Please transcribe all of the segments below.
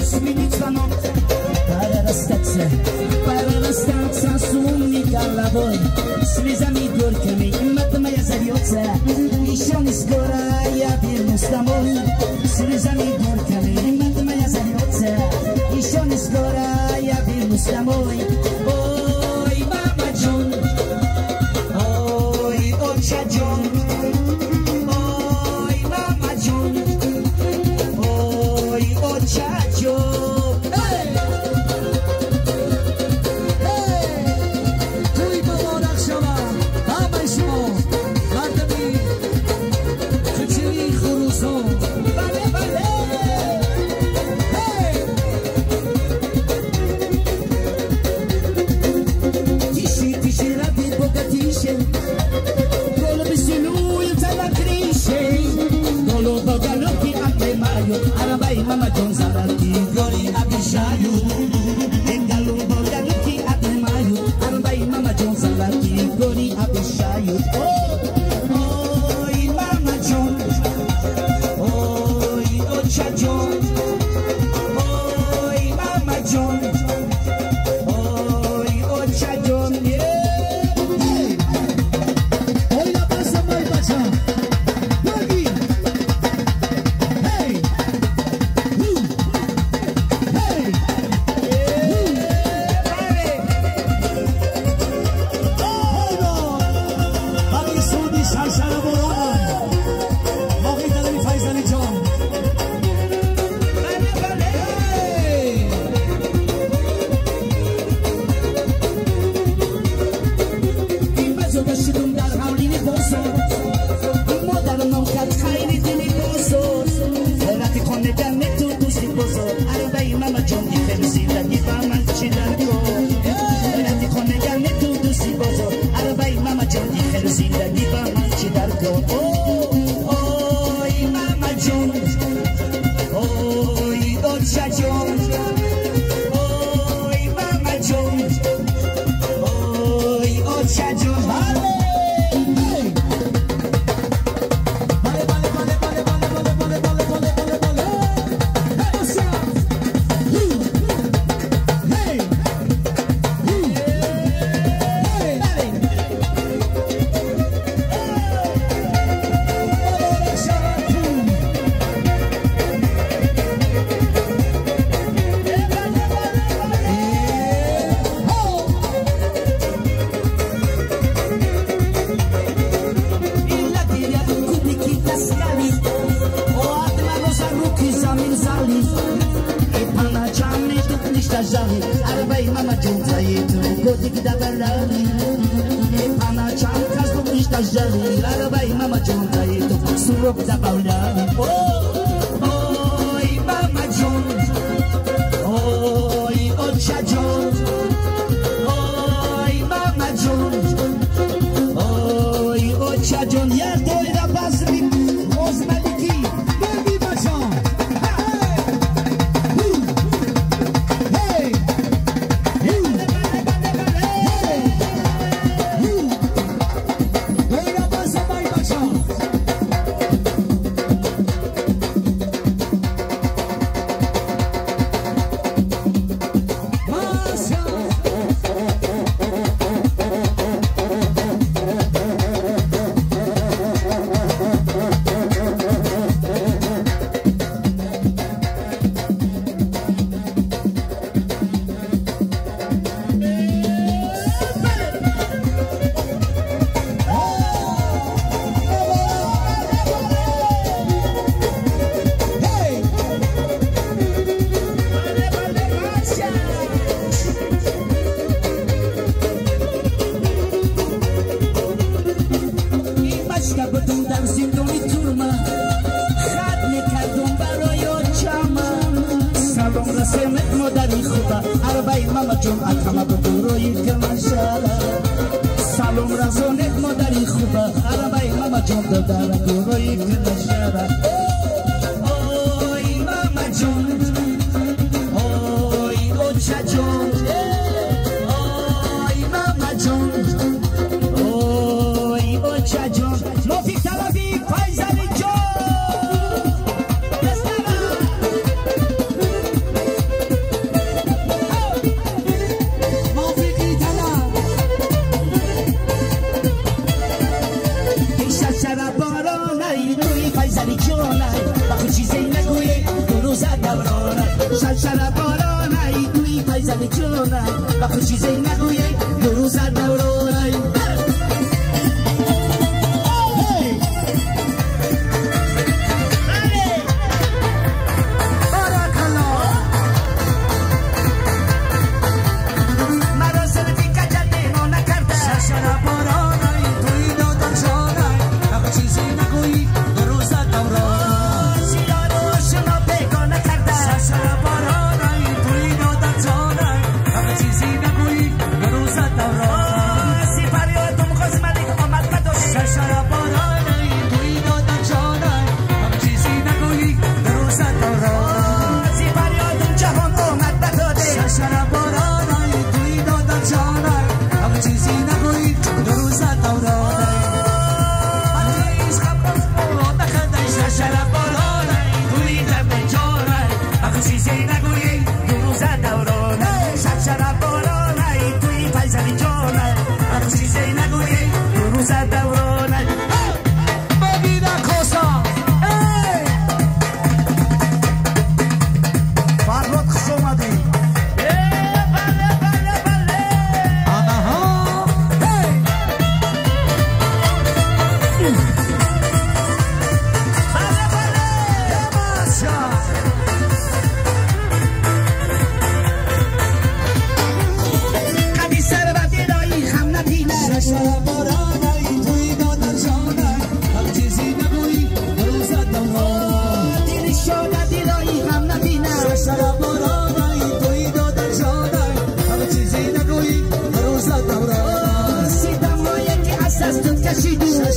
Sminitva notte para la stanza su unica la voi Slizami gorkami immat moja zariotca Еще не скоро я вернусь домой Слезами горками имат моя зальется Еще не скоро я вернусь домой Ой, мама Джон Ой, отча Джон Ой, мама Джон Ой, отча Джон Arabai mama John Zaraki Gori Abishayu Engalu Bogaluki Ademayu Arabai mama John Zaraki Gori Abishayu Oi mama John Oi Ocha John Oi mama John Oi Ocha John Oi la pasa mai bacha دورانه شرشر بارانه توی پایزن جونه وقت چیزی نگویی دو روز دورانه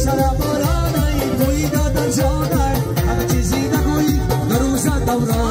شراب بارانه توی دادن جانه همه چیزی نگویی دو روز دوران